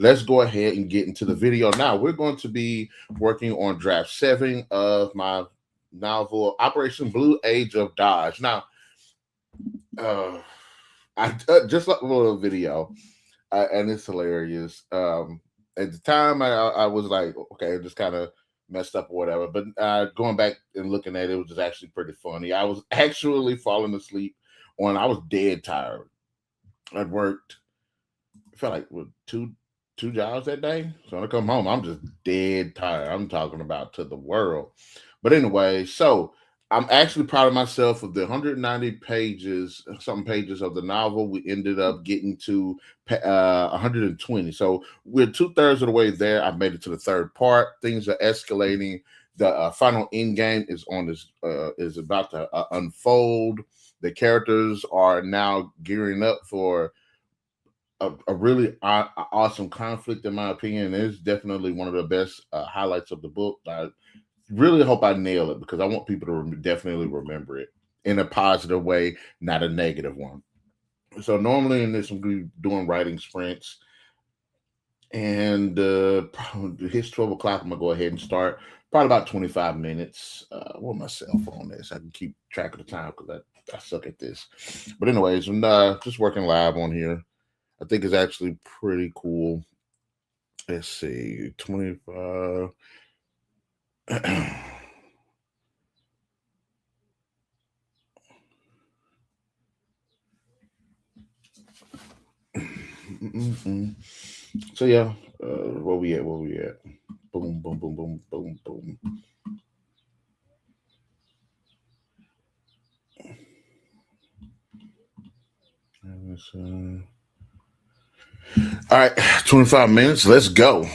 let's go ahead and get into the video. Now we're going to be working on draft 7 of my novel Operation Blue Age of Dodge. Now, I just like a little video, and it's hilarious. At the time, I was like, okay, it just kind of messed up or whatever. But going back and looking at it, it was just actually pretty funny. I was actually falling asleep on. I was dead tired. I'd worked. I felt like what, two jobs that day. So when I come home, I'm just dead tired. I'm talking about to the world. But anyway, so I'm actually proud of myself of the 190 pages, some pages of the novel. We ended up getting to 120. So we're 2/3 of the way there. I've made it to the third part. Things are escalating. The final end game is on this is about to unfold. The characters are now gearing up for a really awesome conflict, in my opinion. It's definitely one of the best highlights of the book. I really hope I nail it because I want people to definitely remember it in a positive way, not a negative one. So normally in this, I'm going to be doing writing sprints, and hits 12 o'clock. I'm gonna go ahead and start. Probably about 25 minutes. Where my cell phone is, I can keep track of the time because I suck at this. But anyways, I'm just working live on here. I think it's actually pretty cool. Let's see, 25. So yeah, where we at? Where we at? Boom, boom, boom, boom, boom, boom. All right, 25 minutes. Let's go.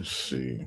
Let's see.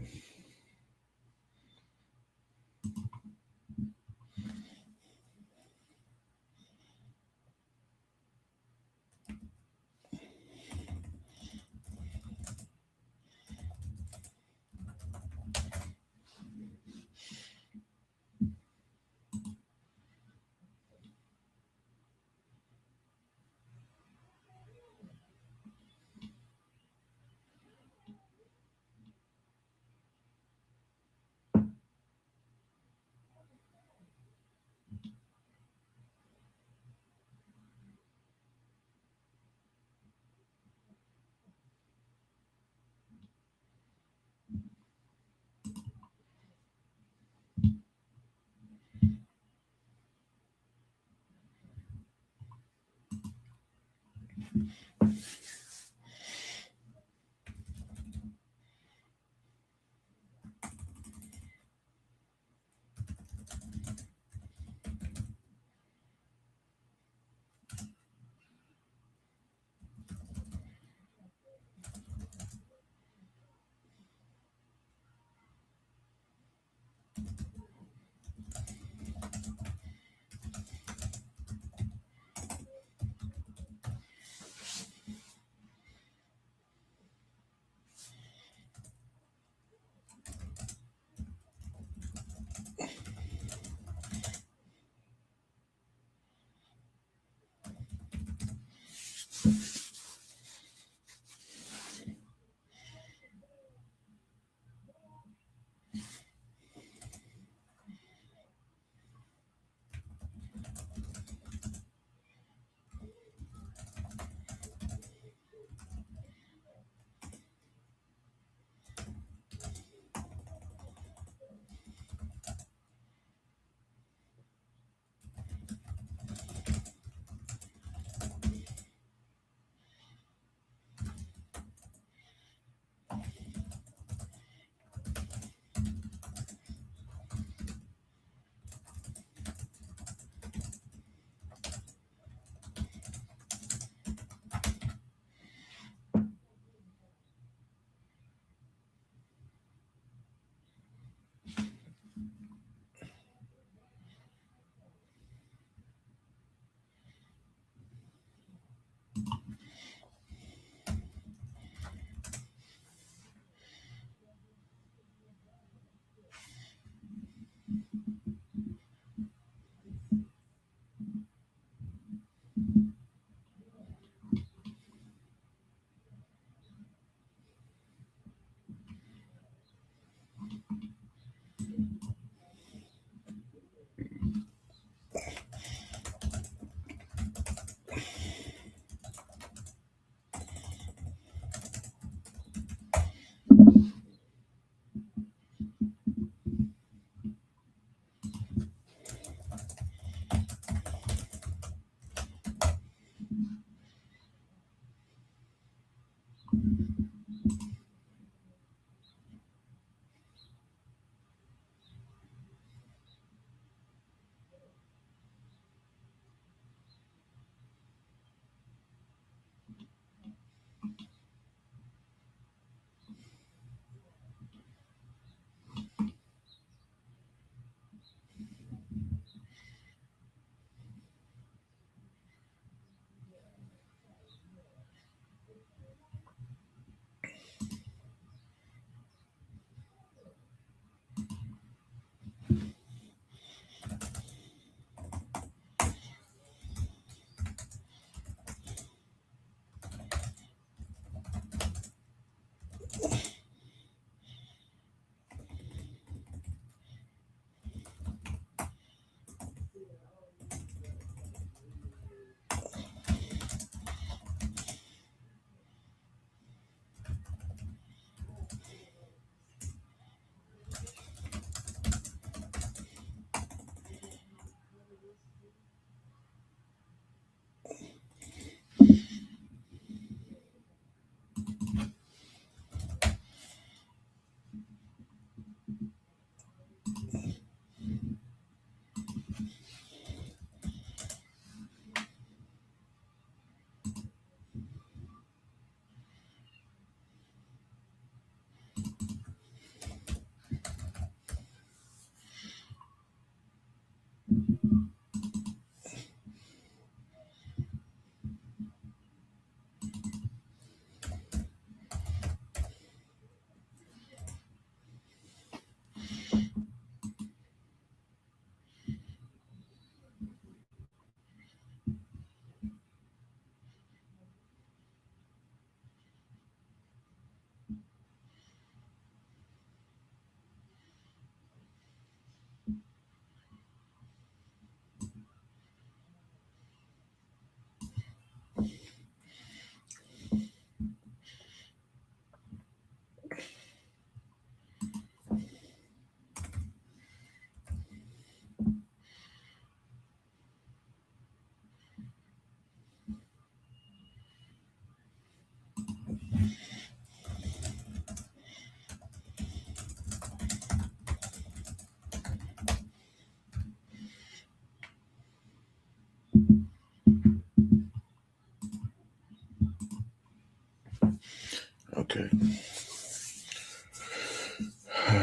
Okay.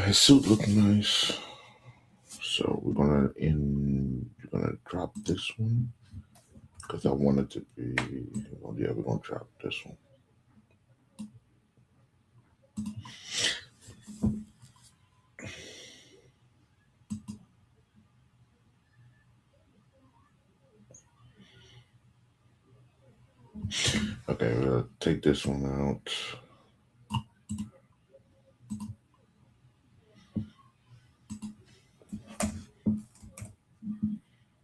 His suit looked nice. So we're gonna drop this one because I want it to be. Well, yeah, we're gonna drop this one. Okay, we'll take this one out.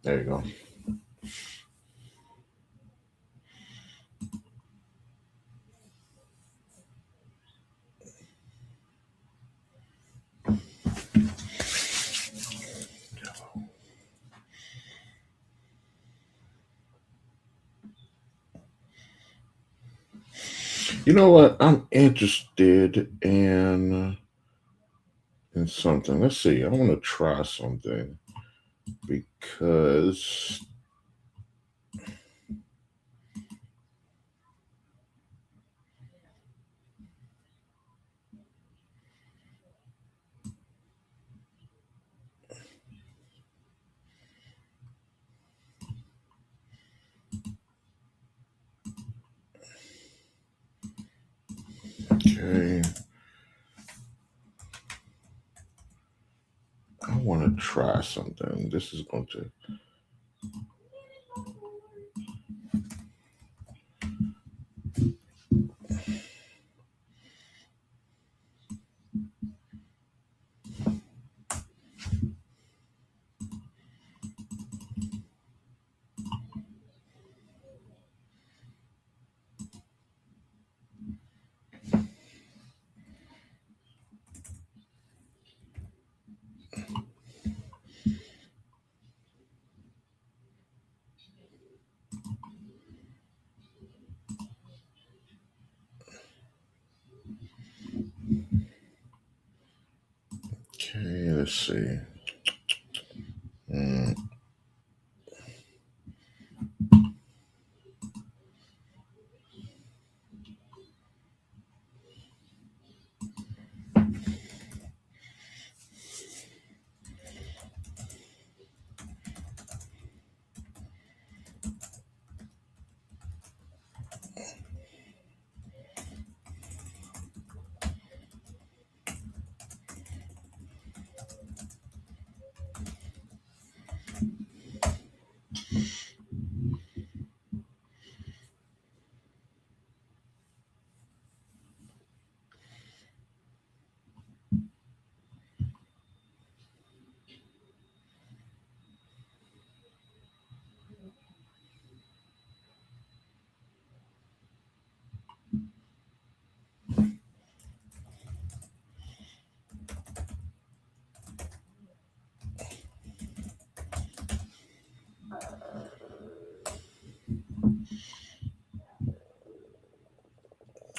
There you go. You know what? I'm interested in something. Let's see. I want to try something because okay. I want to try something. This is going to. Okay, let's see.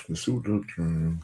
Let's see what the.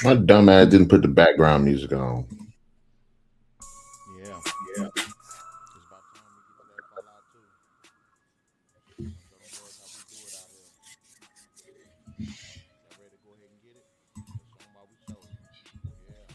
My dumb ass didn't put the background music on. Yeah. It's about time we get to that Fallout too. I'm show them boys how we do it out here. Y'all ready to go ahead and get it? Let's show them why we show it. Yeah.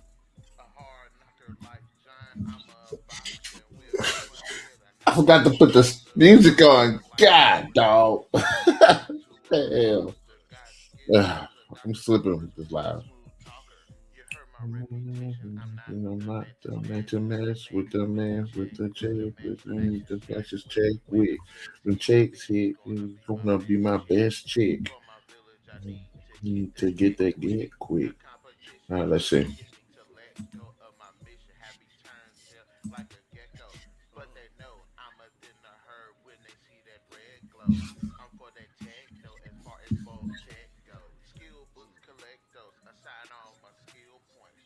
A hard knocker like John, I'm a boxer. We'll go until the I night forgot to is put the over. music on. Just like a God, roller dog. coaster. Straight to a Hell. monster. Got skills, a I'm doctor's slipping orders. with this live. Smooth talker. You heard my You reputation. I'm not know, the not man to the man mess to with the mess with man the with the man with check. the With the check, with the manufacturer's check. fastest With check, when with them checks the hit, checks you hit. gonna It's be my gonna be best my chick. best chick. For my village, I need to get Need that to get get that quick. get The quick. competition All right, let's trying to see. get me to let go of my mission. Have me turn tail like a gecko. But they know I'm a thin the herd when they see that red glow. I'm for that tech though, as far as bulk check goes. Skill books collect those, assign all my skill points.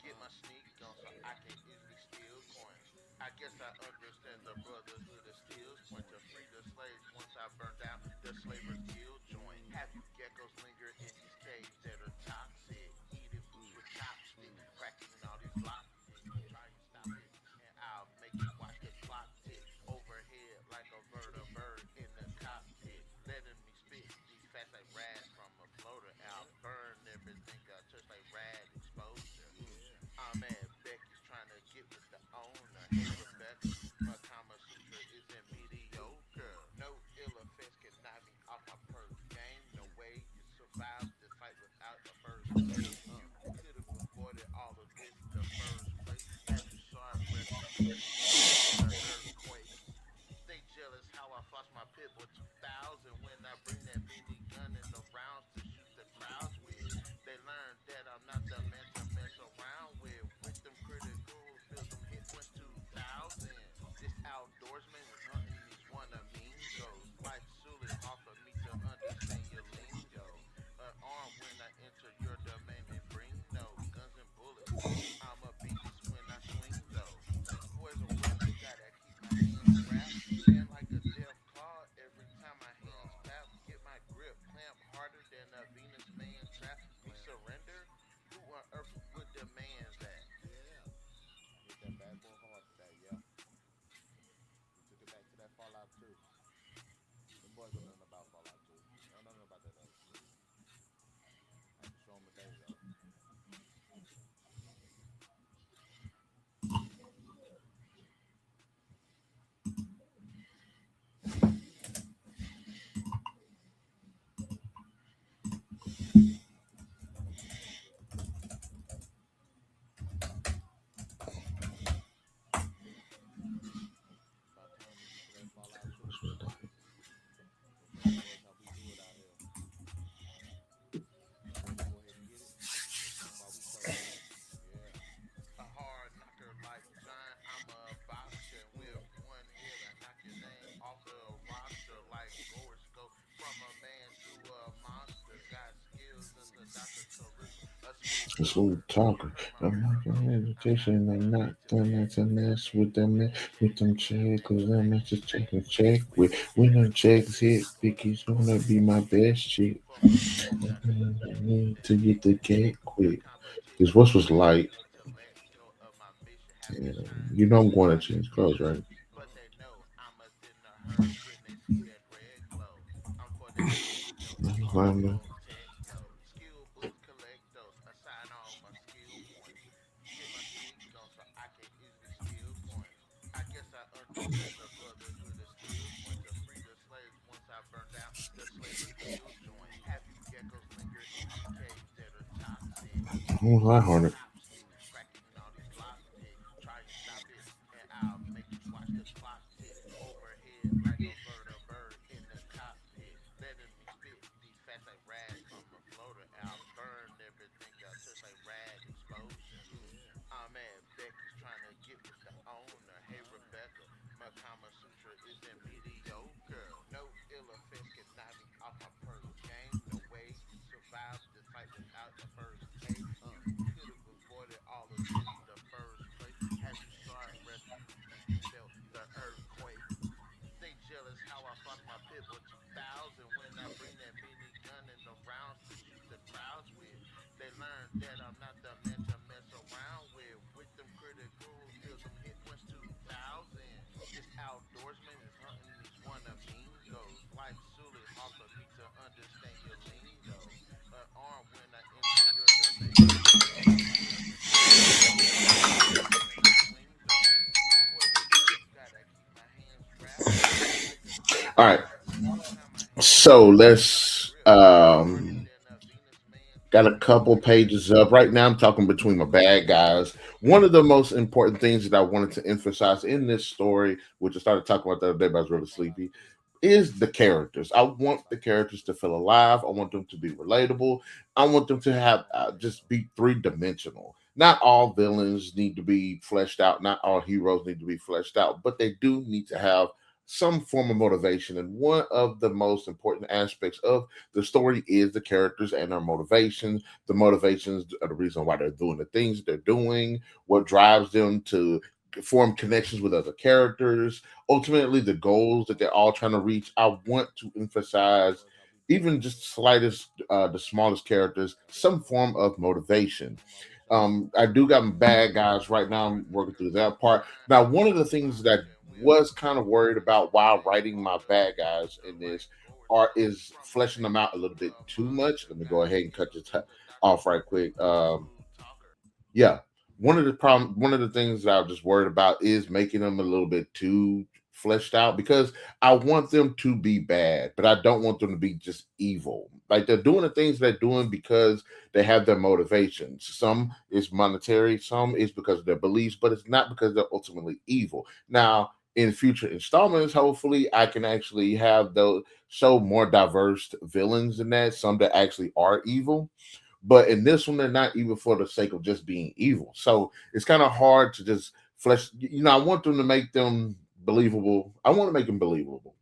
Get my sneak on so I can easily steal coins. I guess I understand the brotherhood of steel's point to free the slaves once I burned down the slavers guild joint. Have you geckos linger in these caves that are toxic? Eating foods with chopstick, cracking all these locksticks. Try and stop it, and I'll make you watch the clock tick. Overhead like a bird in the cockpit. Letting me spit these facts like rad from a floater. I'll burn everything I touch like rad exposure. I'm at Becky's trying to get with the owner. Hey Rebecca, my Kama Sutra isn't mediocre. No ill effects can knock me off my perk game. No way you survive this fight without a first aid. Could have avoided all of this the first place. Had you saw it rescue me from the earthquake. They jealous how I floss my pit boy 2000 when I bring that mini gun and the rounds to shoot the crowds with. They learn that I'm not the man to mess around with. With them critical, feel them hit points 2000. This outdoorsman was hunting is one of mean ghosts. Like Sully, hard for me to understand your lingo. Unarmed when I enter your domain and bring no guns and bullets. I'm a beast when I swing though. Since boys are a smooth talker. I'm not an education. I'm not gonna to mess with them with them checkers. I'm not just checking check with when them checks hit. Vicky's gonna be my best chick. For my bitch, I need to I get need the to get cake the quick. cake The quick. This competition voice was high, the light. intellectual of my mission have Yeah. these turned You know I'm going to into change clothes, right? skill. But they know I'm a thinner herd when they see that red glow. I'm for that techno as far as both techno. Skill books, collect those, assign all my skill points. Get my sneaks on so I can easily steal coins. I guess I understand the brotherhood is still joined to free the slaves once I burn down the slavery kill joint. Have you geckos linger in these caves that are toxic? Oh, Keep hi, these Hornet. cops loose, cracking all these locks tick. Try and stop it, and I'll make you watch the clock tick overhead like a bird in the cockpit. Letting me spit these facts like rags from a floater. I'll burn everything out just like rag explosion. I'm at Becky's trying to get with the owner. Hey Rebecca, my Kama Sutra isn't mediocre. No ill effects can knock me off my first game. No way to survive the fight without the first aid. Could have avoided all of this in the first place. Have you saw it Rasputin and felt the earthquake? They jealous how I flock my Pitbull 2000 when I bring that mini gun and the rounds to shoot the crowds with. They learn that I'm not the man to mess around with. With them critical skills, them hit points 2000. This outdoorsman is hunting these one amigos. Like Sully, hard for me to understand your lingo. Armed when I enter your domain, so please understand that I got my weapons when I swing though. These boys are jealous, gotta keep my hands wrapped though. Like a All snake right. in a grip. Now my hands So are on the let's grip. Harder than a Venus man got a trip. couple I got my pages up. Right now I'm talking on between my the bad grip. guys. One of the most important things that I wanted to emphasize in this story, which I started talking about the other day, but I was really sleepy, is the characters. I want the characters to feel alive. I want them to be relatable. I want them to have just be three dimensional. Not all villains need to be fleshed out. Not all heroes need to be fleshed out, but they do need to have some form of motivation. And one of the most important aspects of the story is the characters and their motivations. The motivations are the reason why they're doing the things they're doing, what drives them to form connections with other characters, ultimately the goals that they're all trying to reach. I want to emphasize even just slightest the smallest characters some form of motivation. I do got my bad guys right now. I'm working through that part. Now, one of the things that was kind of worried about while writing my bad guys in this are is fleshing them out a little bit too much. Let me go ahead and cut this off right quick. Yeah, one of the things that I was just worried about is making them a little bit too fleshed out because I want them to be bad, but I don't want them to be just evil. Like they're doing the things they're doing because they have their motivations. Some is monetary, some is because of their beliefs, but it's not because they're ultimately evil. Now, in future installments, hopefully, I can actually have those show more diverse villains in that. Some that actually are evil, but in this one, they're not evil for the sake of just being evil. So it's kind of hard to just flesh. I want them to make them believable. I want to make them believable,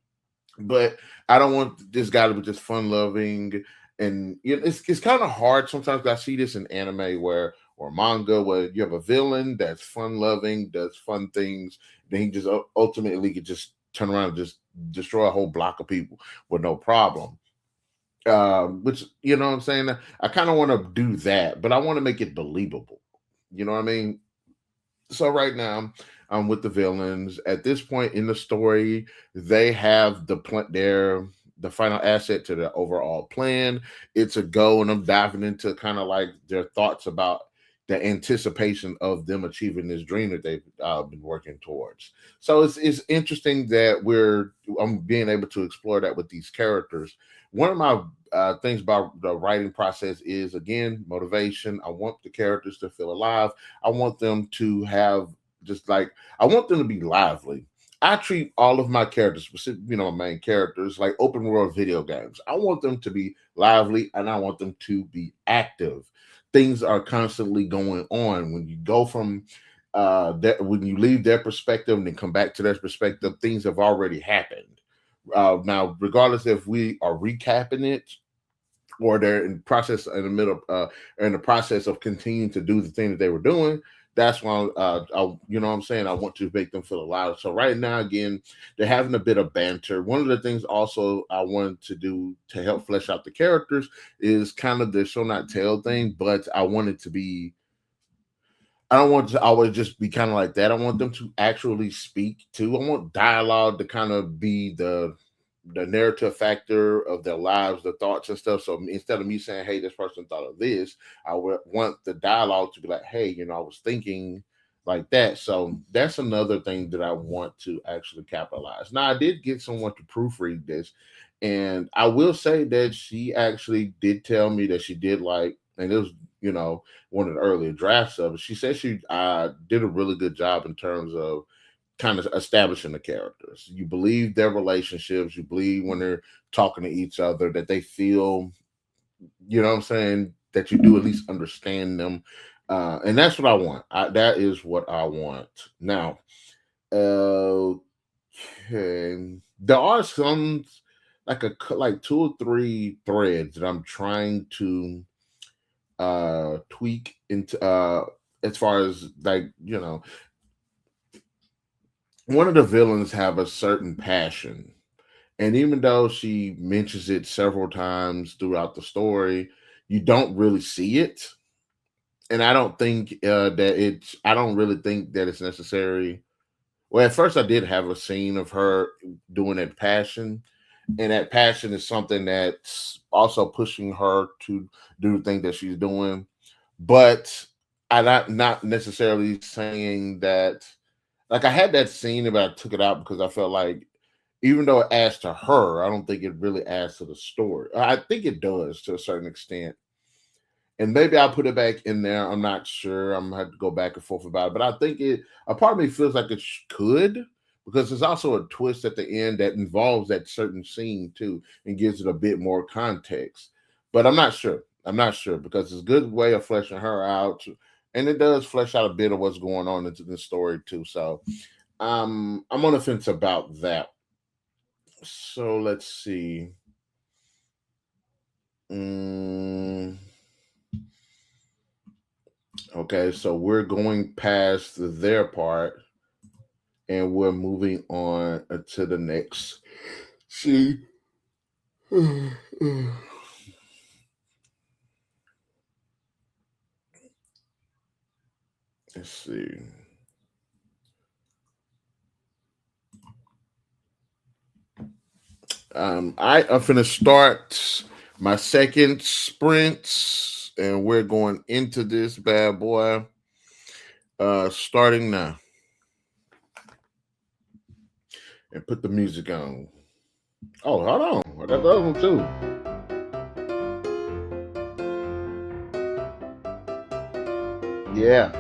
but I don't want this guy to be just fun loving. And it's kind of hard sometimes. I see this in anime where or manga where you have a villain that's fun loving, does fun things, then he just ultimately could just turn around and just destroy a whole block of people with no problem. Which you know what I'm saying. I kind of want to do that, but I want to make it believable. You know what I mean? So right now, I'm with the villains. At this point in the story, they have their the final asset to the overall plan. It's a go, and I'm diving into kind of like their thoughts about the anticipation of them achieving this dream that they've been working towards. So it's interesting that I'm being able to explore that with these characters. One of my things about the writing process is again motivation. I want the characters to feel alive. I want them to have just like I want them to be lively. I treat all of my characters, my main characters, like open world video games. I want them to be lively and I want them to be active. Things are constantly going on. When you go from when you leave their perspective and then come back to their perspective, things have already happened. Now, regardless if we are recapping it or they're in process in the middle in the process of continuing to do the thing that they were doing, that's why you know what I'm saying, I want to make them feel alive. So right now, again, they're having a bit of banter. One of the things also I wanted to do to help flesh out the characters is kind of the show not tell thing, but I want it to be, I don't want to always just be kind of like that. I want them to actually speak too. I want dialogue to kind of be the narrative factor of their lives, the thoughts and stuff. So instead of me saying, "Hey, this person thought of this," I would want the dialogue to be like, "Hey, I was thinking like that." So that's another thing that I want to actually capitalize. Now, I did get someone to proofread this, and I will say that she actually did tell me that she did like, and it was one of the earlier drafts of it. She said she did a really good job in terms of kind of establishing the characters. You believe their relationships. You believe when they're talking to each other that they feel, what I'm saying, that you do at least understand them. And that's what I want. That is what I want. Now, okay, there are some like two or three threads that I'm trying to tweak into as far as like one of the villains have a certain passion, and even though she mentions it several times throughout the story, you don't really see it. And I don't think that it's I don't really think that it's necessary. Well, at first I did have a scene of her doing that passion, and that passion is something that's also pushing her to do the thing that she's doing. But I'm not necessarily saying that, like, I had that scene, but I took it out because I felt like even though it adds to her, I don't think it really adds to the story. I think it does to a certain extent. And maybe I'll put it back in there. I'm not sure. I'm gonna have to go back and forth about it. But I think a part of me feels like it could, because there's also a twist at the end that involves that certain scene too and gives it a bit more context. But I'm not sure. I'm not sure because it's a good way of fleshing her out. And it does flesh out a bit of what's going on into the story too. So I'm on the fence about that. So let's see. Mm, okay, so we're going past their part and we're moving on to the next. See. Let's see. I'm finna start my second sprint, and we're going into this bad boy. Starting now, and put the music on. Oh, hold on, I got the other one too. Yeah.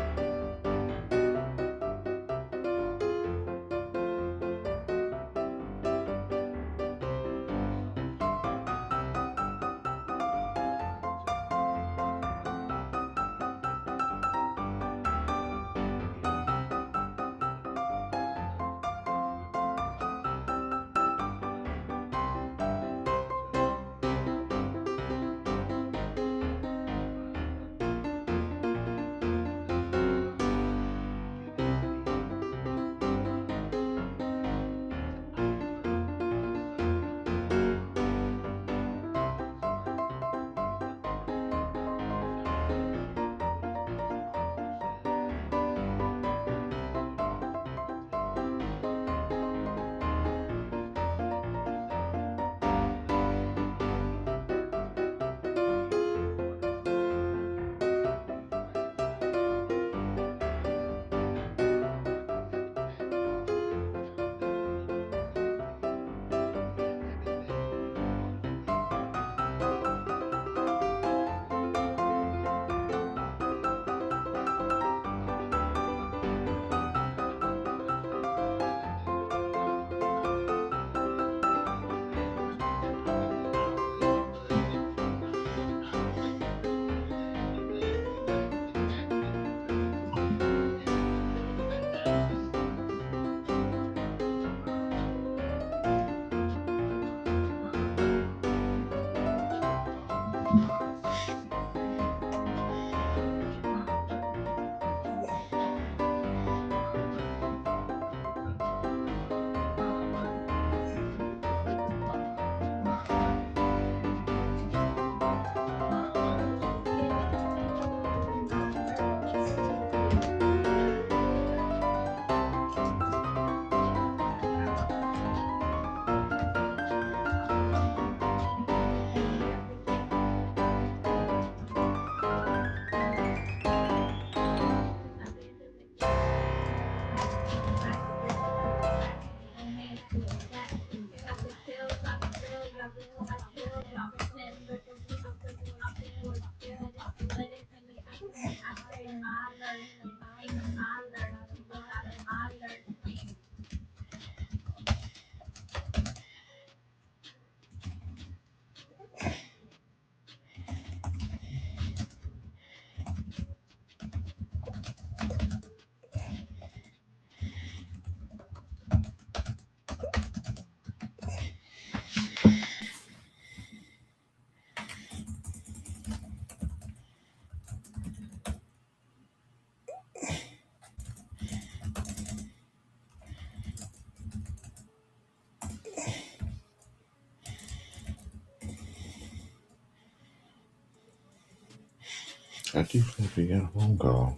I keep thinking you got a phone call.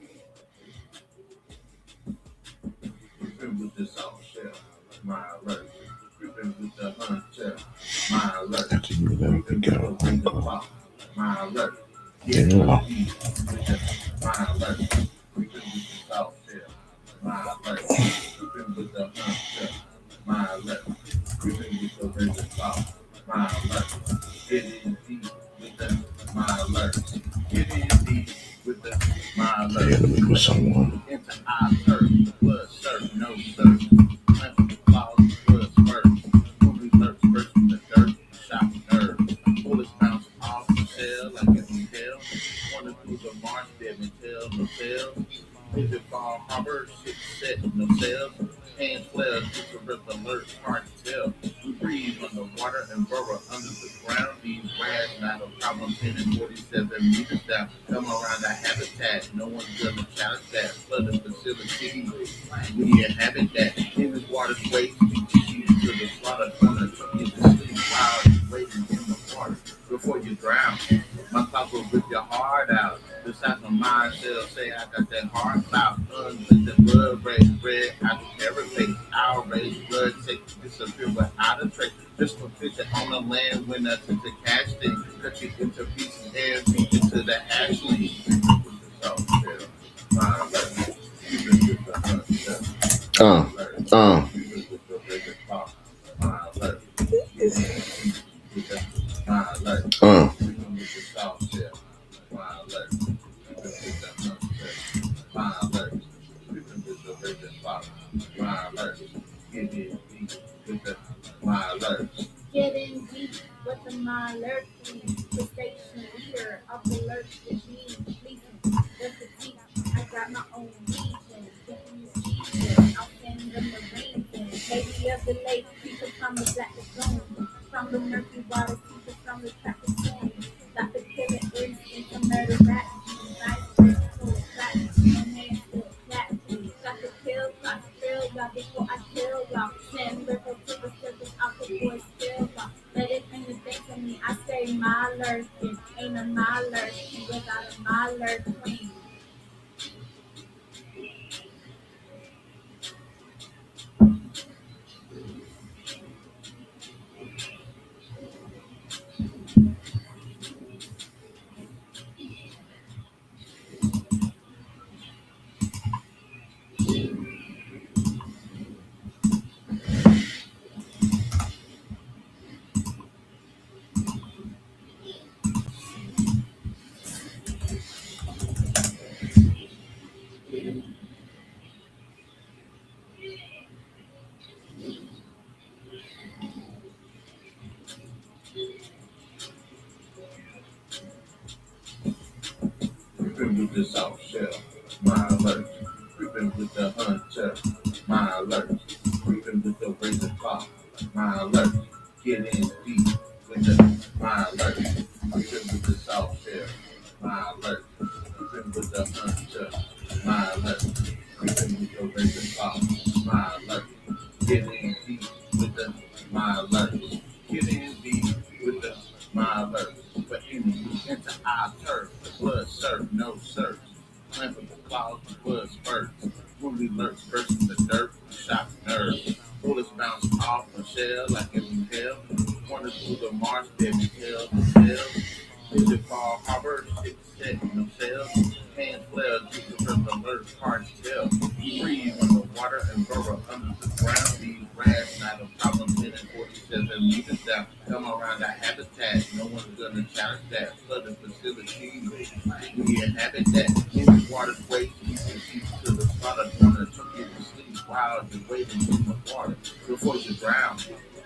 Creeping with the soft shell, my alert. Creeping with the hunter, my alert. I think you never Creeping pick with out the a phone razor call. cloth, my alert. You Getting know. deep with the, my alert. Creeping with the soft shell, my alert. Creeping with the hunter, my alert. Creeping with the razor cloth, my alert. Getting deep with the, my alert. Getting deep with the, my I alert. gotta meet with someone. Into our turf, blood surf, no surf. Plenty clouds, blood spurt. Movie lurks, burst in the dirt, shot nerve. Bullets bounce off the shell like it's in hell. Running through the marsh, dead and tail, no tails. Visit fall harbor, shit set, no sails. Hands flare, super rip alert, hard to tell. We breathe underwater and burrow under the ground. These rags not a problem, 10 and 47 meters down. Come around the habitat, no one's gonna challenge that. Flooded facility, we inhabit that. In the water's waste, we teach you to the slaughter. Gonna took you to sleep while you're waiting in the water before you drown. My thoughts will rip your heart out. The size of my cell say I got that heart clout. Unlimited blood race, red, I can never face. Outrage, blood take disappear without a trace. Just for fishing on the land when I took the cash thing. Cut you into pieces and beat you to the ashling. My alert, even with the hunt, Uh, my alert, uh, even with the regular talk, my alert, with the, my alert, uh. even with the soft shell, my alert, even with the hunt, my alert, even with the regular talk, my alert, get in deep with the, my alert. Getting deep with the my alert team, the station leader of the alert regime, leading the fatigue. I got my own region, thinking it's cheating. I'll send them the Marines in. Lady of the lake, people from the black lagoon, from the murky waters, people from the traffic zone. Got the killer instinct to murder rats, nice crystal, flat, no hands still flat. Got the kill, got the thrill, y'all before I kill y'all. Send river to the surface, out the boy still y'all. Let it bring the day to me, I say my lurking, ain't a my lurking, without a my lurk queen. Creeping with the soft shell, my alert. Creeping with the hunter, my alert. Creeping with the razor claw, my alert. Get in deep with the, my alert. Creeping with the soft shell, my alert. Creeping with the hunter, my alert. Creeping with the razor claw, my alert. Get in deep with the, my alert. Get in deep with the, my alert. For enemies into our turf, blood surf, no surf. Plant with the clouds, blood spurts. Fully lurks, burst in the dirt, shock nerves. Bullets bounce off the shell like it's in hell. Running through the marsh, dead and tail, no tails. Visit fall harbor, shit set, no sails. Hands flare, deep to rip alert, hard to tell. Breathe on the water and burrow under the ground. These rats, not a problem, 10 and 47 meters down. Come around the habitat, no one's gonna challenge that. Flooded facility, we inhabit that. In the water's waste, we can see to the slaughter. Gonna took you to sleep while you're waiting in the water before you drown.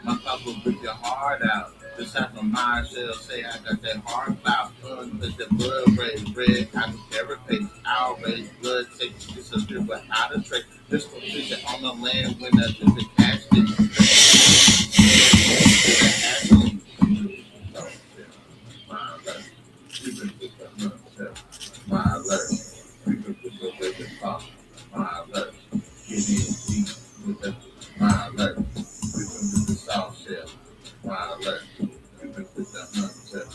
My thoughts will rip your heart out. The sound of my shell say I got that heart cloud. Let the blood raise red. I can never face outrage. Blood takes disappear without a trace. This for fishing on the land when I took the cash stick. My alert. Even with the hunter. My alert. Even with the way the talk. My alert. Get in deep with the, my alert. Even with the soft shell. My alert. Even with the hunter.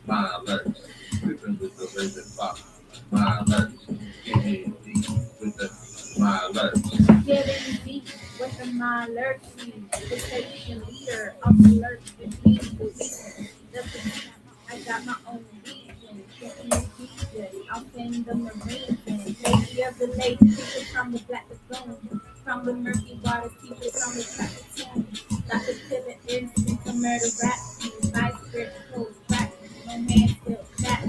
My alert. Even with the way the talk. with the alert team, the station leader of alert with me, the reason, the petite. I got my own reason, thinking of Jesus. I'll send the Marines in, lady of the lake, people from the black lagoon, from the murky waters, people from the traffic tune. Got the killer instinct to murder rap, vice grip, close track, no man still chat.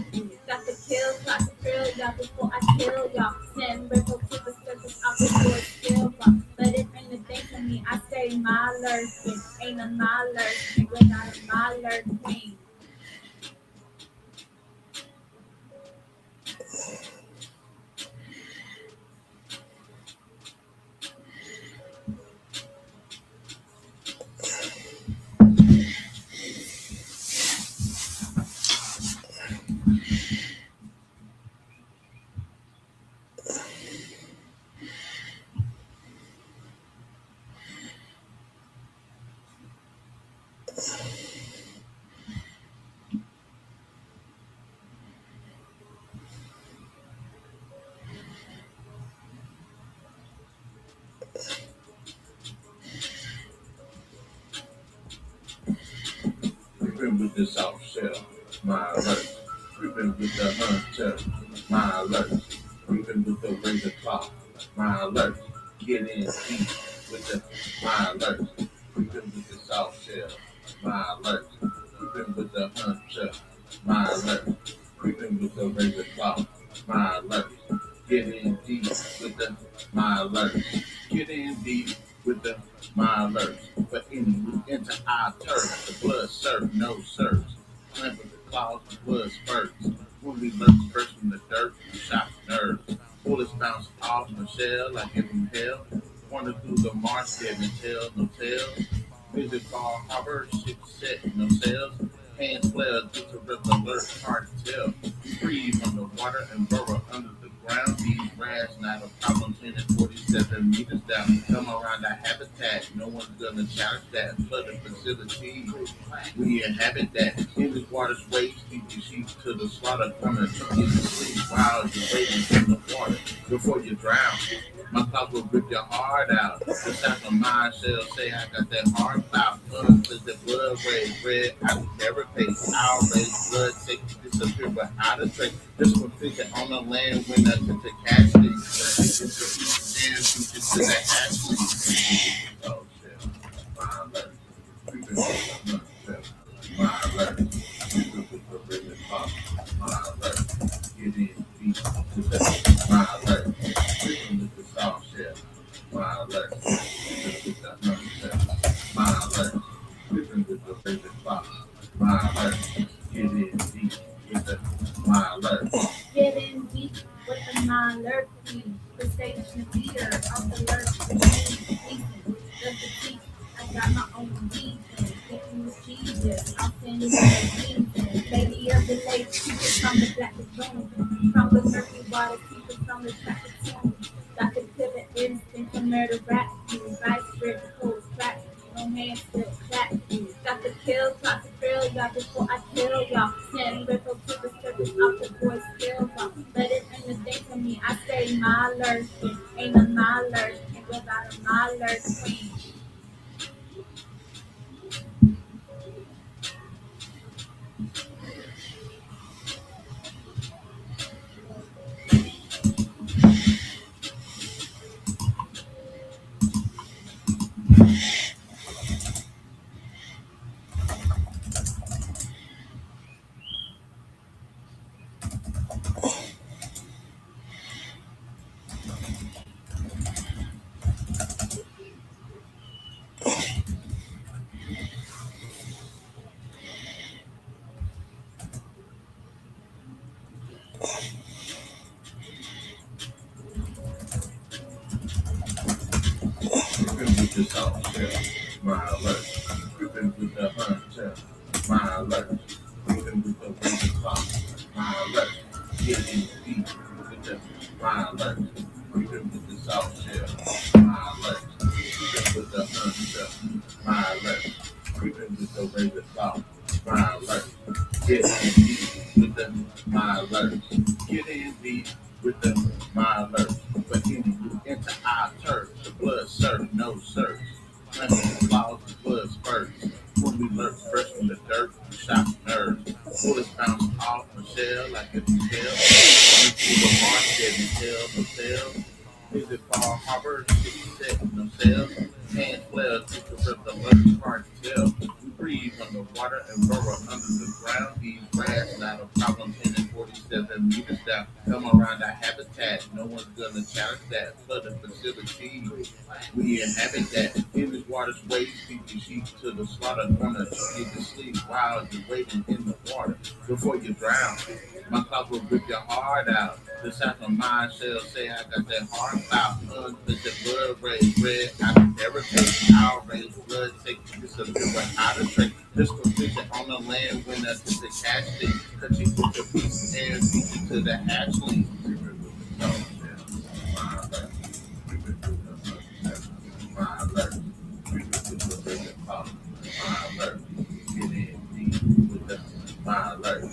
Got the kill, got the thrill, y'all before I kill y'all. Send ripple to the surface out before it's silver. Let it bring the day to me. I say my lurking, ain't a my lurking without a my lurking. Creeping with the soft shell, my alert. Creeping with the hunter, my alert. Creeping with the razor claw, my alert. Get in deep with the my alert. Creeping with the soft shell, my alert. Creeping with the hunter, my alert. Creeping with the razor claw, my alert. Get in deep with the my alert. Get in deep with the my alert. But in enter our turf, the blood serve, no serves. Plant with the claws, the blood spurts. When we lurk first from the dirt, we shock nerves. Bullets bounce off the shell like it from hell. Wander through the marsh, dead and tail, no tails. Visit fall harbor, ship set, no sails. Hands flare, due to rip alert, hard to tell. Breathe on the water and burrow under the ground. These rats not a problem, 10 and 47 meters down. Come around our habitat, no one's gonna challenge that. Flooded facility, we inhabit that. In the water's waves, lead your sheep to the slaughter. Coming to you to sleep while you're waiting in the water before you drown. My clouds will rip your heart out. Just out of mind shell say I got that hard cloud. Cause the blood rays red, I would never pay. Our raise blood take to disappear without a trace. This one figure on the land when I took the cash things. It's to the hash. Oh shit. My alert. Creeping with the shell. My alert. Creeping with the ribbon pop. My alert. Get in deep to the my alert. Creeping with the soft shell. My alert. Creeping with the shell. My alert. Creeping with the ribbon pop. My alert. Get in deep with the my alert. Get in deep with the alert team, the station leader of the alert team. Listen, the petite. I got my own reason, thinking of Jesus. I'll send you the reason. Lady of the lake, people from the black lagoon, from the murky water, people from the traffic tune. Got the killer instinct to murder rap, vice grip, close track, no man still chat. Got the kill, got the thrill, y'all before I kill y'all. Send ripple to the surface of the boy's silver. Let it bring the day to me. I say my lurking, ain't a my lurking without a my lurking. Creeping with the soft shell. My alert. Creeping with the hunter. My alert. Creeping with the razor claw. My alert. Getting deep with the my alert. Creeping with the soft shell. My alert. Creeping with the hunter. My alert. Creeping with the razor claw. My alert. Getting deep with the my alert. Getting deep with the my alert. But in you enter our turf, the blood serve, no search. Honey and flowers and blood spurts. When we lurk fresh from the dirt, we shock nerves. Bullets bounce off Michelle like it's a tail. Into the market and tell no sales. Is it Fall Harbor? City set no sales. Hands flares, we can rip the lunch hard to tell. We breathe underwater and burrow under the ground. These rats not a problem 10 and 47 meters down. Come around our habitat, no one's gonna challenge that. Flooded facility, we inhabit that. In this water's waves, feed your sheep to the slaughter. Gonna need to sleep while you're waiting in the water before you drown. My clouds will rip your heart out. The sound of my shell say I got that heart out. Unfit the blood raised red. I can never take outrage. Blood take this a bit without a trick. This confusion on the land when I took the cash thing. Cut you with your piece and feed you to the hatchling. My alert. My alert. Get in deep with the my alert.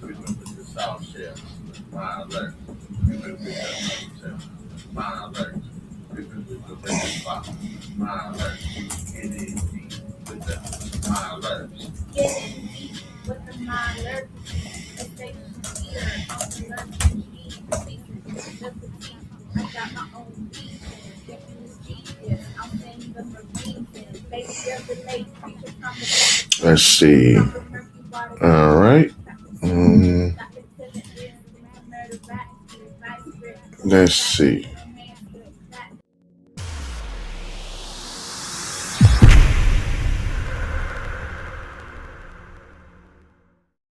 With the soft shell. My alert. With the hotel. My alert. With the red spot. My alert. Get in deep with the my alert. Getting deep with the non-alert. The station here on the alert. I got my own beat. If you was genius, I'm saying the Marines. Baby, there's a late creature from the Let's see. All right. Let's see.